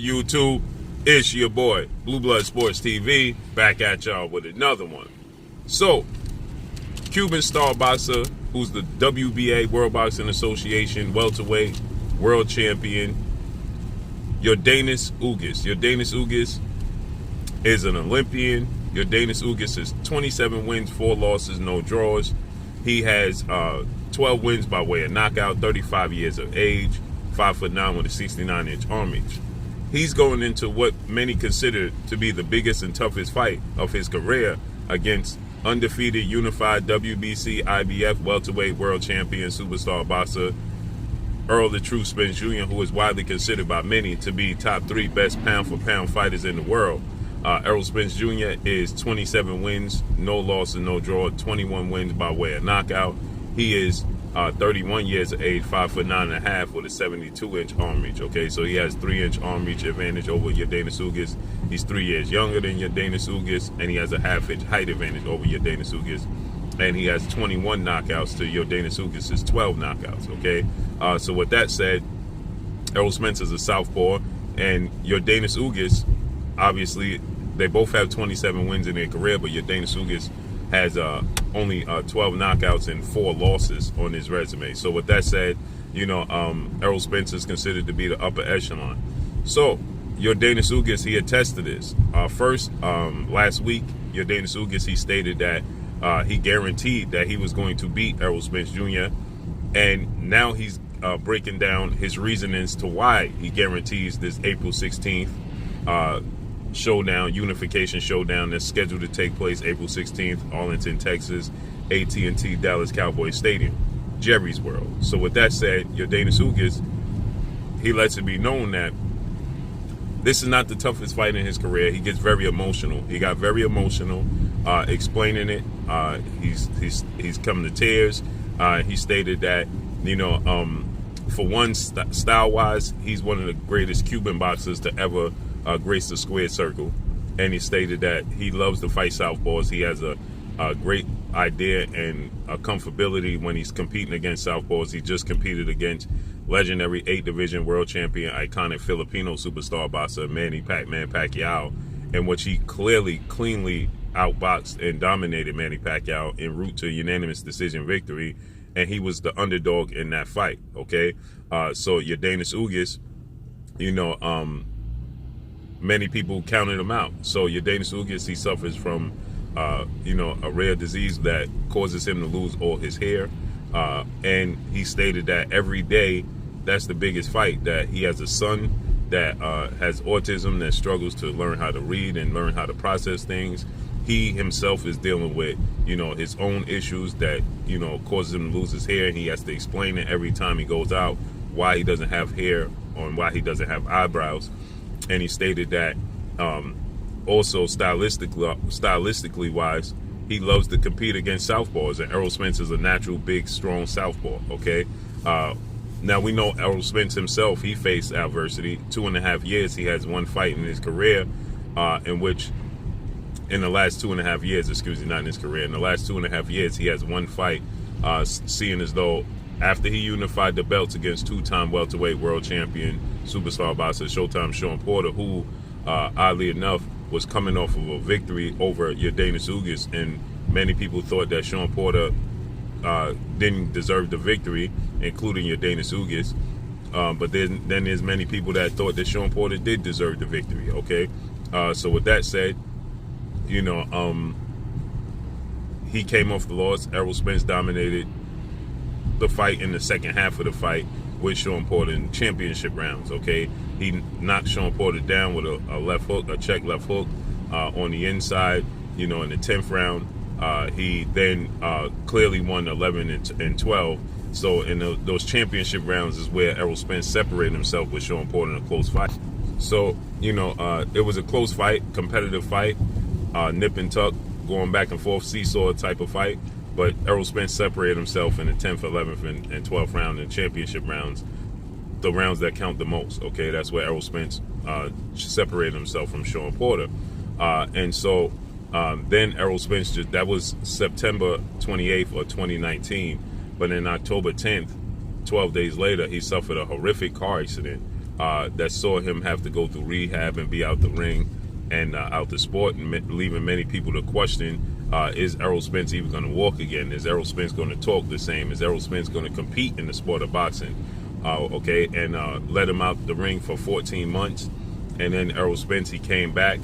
YouTube? It's your boy, Blue Blood Sports TV, back at y'all with another one. So, Cuban star boxer, who's the WBA, World Boxing Association, welterweight world champion, Yordenis Ugas. Yordenis Ugas is an Olympian. Yordenis Ugas is 27 wins, 4 losses, no draws. He has 12 wins by way of knockout, 35 years of age, 5'9" with a 69-inch arm reach. He's going into what many consider to be the biggest and toughest fight of his career against undefeated, unified WBC, IBF, welterweight world champion, superstar boxer, Errol the True Spence Jr., who is widely considered by many to be top 3 best pound-for-pound fighters in the world. Errol Spence Jr. is 27 wins, no losses, no draw, 21 wins by way of knockout. He is 31 years of age, 5'9.5" with a 72-inch arm reach. Okay, so he has 3-inch arm reach advantage over Yordenis Ugas. He's 3 years younger than Yordenis Ugas, and he has a half-inch height advantage over Yordenis Ugas. And he has 21 knockouts to Yordenis Ugas' 12 knockouts. Okay, so with that said, Errol Spence is a southpaw, and Yordenis Ugas, obviously, they both have 27 wins in their career, but Yordenis Ugas has only 12 knockouts and 4 losses on his resume. So with that said, Errol Spence is considered to be the upper echelon. So Yordenis Ugas, he attested this. First, last week, Yordenis Ugas, he stated that he guaranteed that he was going to beat Errol Spence Jr. And now he's breaking down his reasonings to why he guarantees this April 16th showdown, unification showdown that's scheduled to take place April 16th, Arlington, Texas, AT&T Dallas Cowboys Stadium, Jerry's World. So with that said, Yordenis Ugas, he lets it be known that this is not the toughest fight in his career. He gets very emotional. He got very emotional explaining it. He's come to tears. He stated that, for one, style-wise, he's one of the greatest Cuban boxers to ever grace the squared circle. And he stated that he loves to fight southpaws. He has a great idea and a comfortability when he's competing against southpaws. He just competed against legendary 8th division world champion, iconic Filipino superstar boxer Manny Pacquiao, in which he cleanly outboxed and dominated Manny Pacquiao en route to unanimous decision victory, and he was the underdog in that fight. Okay, so Yordenis Ugas, many people counted him out. So Yordenis Ugas, he suffers from a rare disease that causes him to lose all his hair, and he stated that every day, that's the biggest fight, that he has a son that has autism, that struggles to learn how to read and learn how to process things. He himself is dealing with his own issues that causes him to lose his hair, and he has to explain it every time he goes out why he doesn't have hair or why he doesn't have eyebrows. And he stated that also stylistically wise, he loves to compete against southpaws, and Errol Spence is a natural big strong southpaw. Okay, now we know Errol Spence himself, he faced adversity. 2.5 years he has one fight in his career, in which in the last 2.5 years, not in his career, in the last 2.5 years he has one fight, seeing as though after he unified the belts against 2-time welterweight world champion, superstar boxer Showtime Shawn Porter, who oddly enough was coming off of a victory over Yordenis Ugas, and many people thought that Shawn Porter didn't deserve the victory, including Yordenis Ugas. But then there's many people that thought that Shawn Porter did deserve the victory. Okay, so with that said, he came off the loss. Errol Spence dominated the fight in the second half of the fight with Shawn Porter in championship rounds. Okay, he knocked Shawn Porter down with a left hook, a check left hook on the inside. In the 10th round, he then clearly won 11 and 12. So in those championship rounds is where Errol Spence separated himself with Shawn Porter in a close fight. So it was a close fight, competitive fight, nip and tuck, going back and forth, seesaw type of fight. But Errol Spence separated himself in the 10th, 11th, and 12th round in championship rounds, the rounds that count the most. Okay, that's where Errol Spence separated himself from Shawn Porter. And so then Errol Spence, that was September 28th of 2019. But in October 10th, 12 days later, he suffered a horrific car accident that saw him have to go through rehab and be out the ring and out the sport, and leaving many people to question, is Errol Spence even going to walk again? Is Errol Spence going to talk the same? Is Errol Spence going to compete in the sport of boxing? Okay, and let him out the ring for 14 months. And then Errol Spence, he came back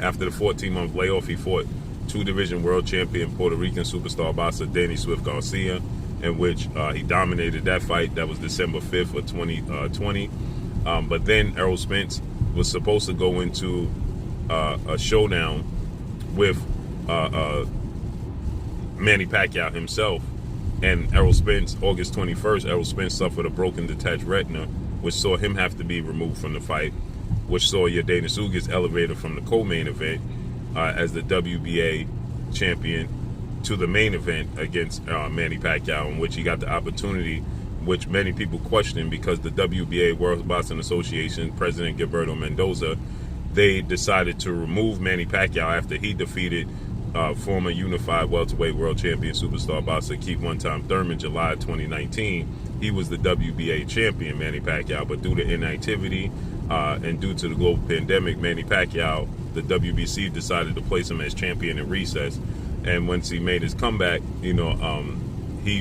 after the 14-month layoff. He fought two-division world champion Puerto Rican superstar boxer Danny Swift Garcia, in which he dominated that fight. That was December 5th of 2020. But then Errol Spence was supposed to go into a showdown with Manny Pacquiao himself. And Errol Spence, August 21st, Errol Spence suffered a broken detached retina, which saw him have to be removed from the fight, which saw YORDENIS UGAS elevated from the co-main event as the WBA champion to the main event against Manny Pacquiao, in which he got the opportunity, which many people questioned, because the WBA, World Boxing Association, President Gilberto Mendoza, they decided to remove Manny Pacquiao after he defeated former unified welterweight world champion superstar boxer Keith One-Time Thurman July 2019. He was the WBA champion, Manny Pacquiao, but due to inactivity and due to the global pandemic, Manny Pacquiao, the WBC decided to place him as champion in recess. And once he made his comeback, he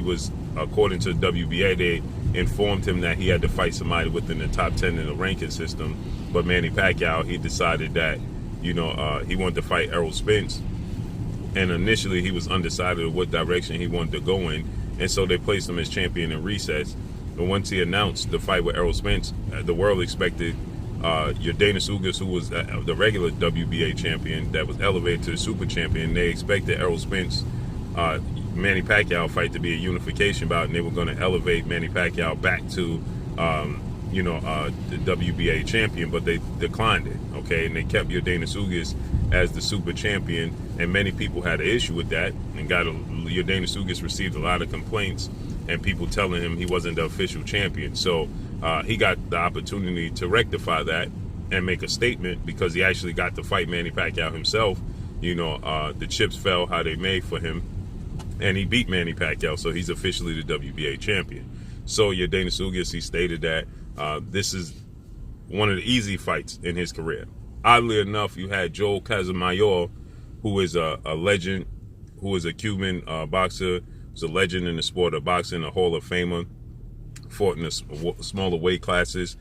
was, according to the WBA, they informed him that he had to fight somebody within the top 10 in the ranking system. But Manny Pacquiao, he decided that, he wanted to fight Errol Spence. And initially he was undecided of what direction he wanted to go in. And so they placed him as champion in recess. But once he announced the fight with Errol Spence, the world expected YORDENIS UGAS, who was the regular WBA champion that was elevated to the super champion. They expected Errol Spence, Manny Pacquiao fight to be a unification bout, and they were going to elevate Manny Pacquiao back to, the WBA champion, but they declined it, okay? And they kept YORDENIS UGAS as the super champion, and many people had an issue with that, and YORDENIS UGAS received a lot of complaints and people telling him he wasn't the official champion. So he got the opportunity to rectify that and make a statement, because he actually got to fight Manny Pacquiao himself. The chips fell how they may for him, and he beat Manny Pacquiao, so he's officially the WBA champion. So YORDENIS UGAS, he stated that this is one of the easy fights in his career. Oddly enough, you had Joel CASAMYOR, who is a legend, who is a Cuban boxer, who's a legend in the sport of boxing, a Hall of Famer, fought in the smaller weight classes.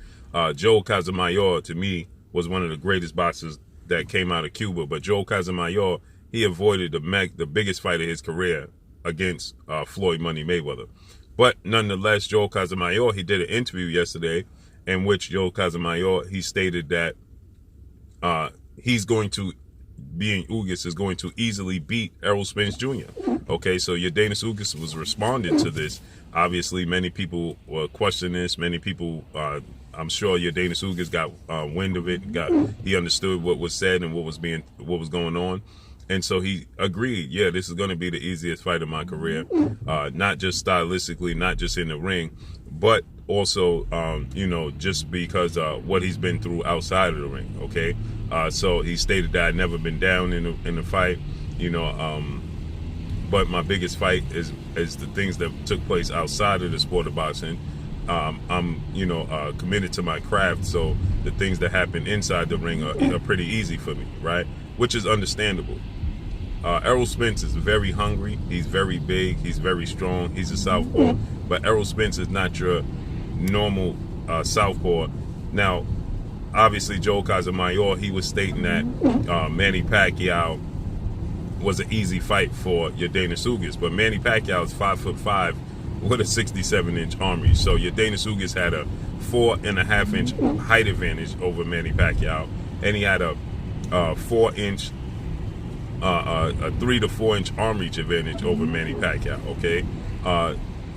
Joel CASAMYOR, to me, was one of the greatest boxers that came out of Cuba. But Joel CASAMYOR, he avoided the biggest fight of his career against Floyd Money Mayweather. But nonetheless, Joel CASAMYOR, he did an interview yesterday in which Joel CASAMYOR, he stated that he's going to, being UGAS, is going to easily beat Errol Spence Jr. Okay, so YORDENIS UGAS was responding to this. Obviously, many people were questioning this. Many people, I'm sure YORDENIS UGAS got wind of it. He understood what was said and what was going on. And so he agreed, yeah, this is going to be the easiest fight of my career, not just stylistically, not just in the ring, but also, just because what he's been through outside of the ring, okay? So he stated that I'd never been down in the fight, but my biggest fight is the things that took place outside of the sport of boxing. I'm, committed to my craft, so the things that happen inside the ring are pretty easy for me, right? Which is understandable. Errol Spence is very hungry. He's very big. He's very strong. He's a southpaw. But Errol Spence is not your normal southpaw. Now, obviously, Joel CASAMYOR, he was stating that Manny Pacquiao was an easy fight for YORDENIS UGAS. But Manny Pacquiao is 5'5" with a 67-inch arm reach. So YORDENIS UGAS had a 4.5-inch height advantage over Manny Pacquiao, and he had a 4-inch, a 3 to 4 inch arm reach advantage over Manny Pacquiao. Okay,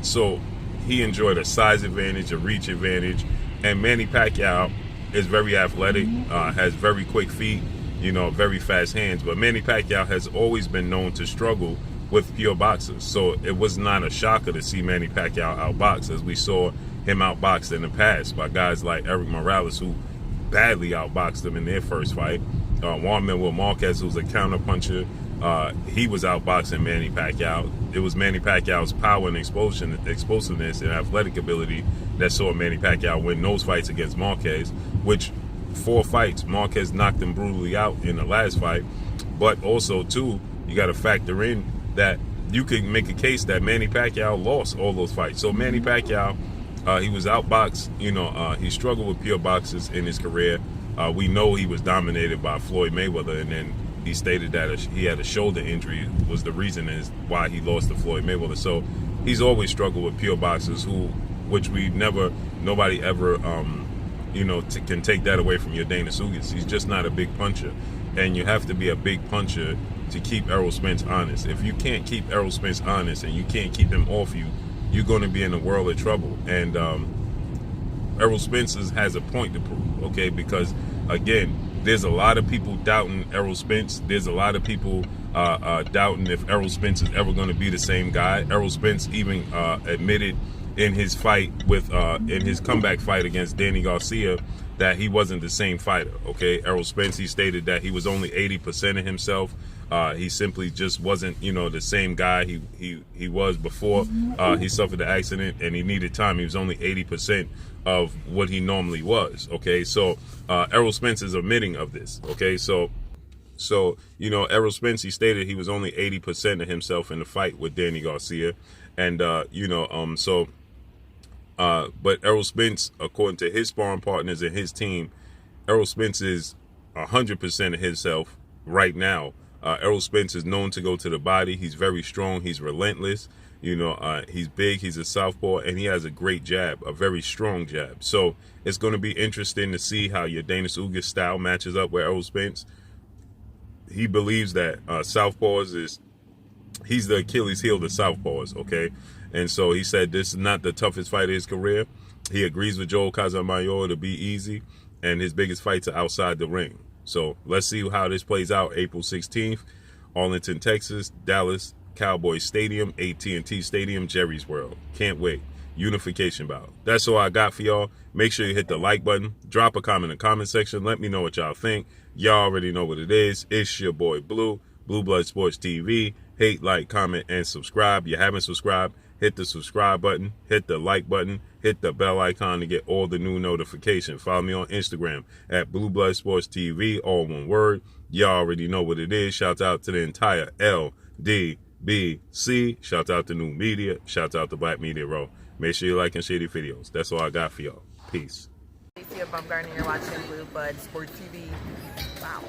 so he enjoyed a size advantage, a reach advantage, and Manny Pacquiao is very athletic, has very quick feet, very fast hands. But Manny Pacquiao has always been known to struggle with pure boxers, so it was not a shocker to see Manny Pacquiao outbox, as we saw him outboxed in the past by guys like Eric Morales, who badly outboxed him in their first fight. Juan Manuel Marquez, who's a counterpuncher, he was outboxing Manny Pacquiao. It was Manny Pacquiao's power and explosiveness and athletic ability that saw Manny Pacquiao win those fights against Marquez, which 4 fights, Marquez knocked him brutally out in the last fight. But also, too, you got to factor in that you can make a case that Manny Pacquiao lost all those fights. So Manny Pacquiao, he was outboxed. You know, he struggled with pure boxers in his career. We know he was dominated by Floyd Mayweather, and then he stated that he had a shoulder injury was the reason is why he lost to Floyd Mayweather. So he's always struggled with pure boxers, which nobody ever, can take that away from Yordenis Ugas. He's just not a big puncher, and you have to be a big puncher to keep Errol Spence honest. If you can't keep Errol Spence honest and you can't keep him off you, you're going to be in a world of trouble. And Errol Spence has a point to prove, okay? Because, again, there's a lot of people doubting Errol Spence. There's a lot of people doubting if Errol Spence is ever going to be the same guy. Errol Spence even admitted in his fight in his comeback fight against Danny Garcia that he wasn't the same fighter, okay? Errol Spence, he stated that he was only 80% of himself. He simply just wasn't, the same guy he was before he suffered the accident, and he needed time. He was only 80% of what he normally was, okay? So Errol Spence is admitting of this, okay? So Errol Spence, he stated he was only 80% of himself in the fight with Danny Garcia, and but Errol Spence, according to his sparring partners and his team, Errol Spence is 100% of himself right now. Errol Spence is known to go to the body. He's very strong. He's relentless. He's big. He's a southpaw, and he has a great jab, a very strong jab. So it's going to be interesting to see how Yordenis Ugas' style matches up with Errol Spence. He believes that Southpaws he's the Achilles heel to Southpaws, okay? And so he said this is not the toughest fight of his career. He agrees with Joel CASAMYOR to be easy, and his biggest fights are outside the ring. So let's see how this plays out April 16th, Arlington, Texas, Dallas Cowboys Stadium, AT&T Stadium, Jerry's World. Can't wait. Unification bout. That's all I got for y'all. Make sure you hit the like button. Drop a comment in the comment section. Let me know what y'all think. Y'all already know what it is. It's your boy Blue, Blue Blood Sports TV. Hate, like, comment, and subscribe. You haven't subscribed, hit the subscribe button, hit the like button, hit the bell icon to get all the new notifications. Follow me on Instagram at Blue Blood Sports TV, all one word. Y'all already know what it is. Shout out to the entire LDBC. Shout out to New Media. Shout out to Black Media Row. Make sure you like and share the videos. That's all I got for y'all. Peace. You're watching Blue Blood Sports TV. Wow.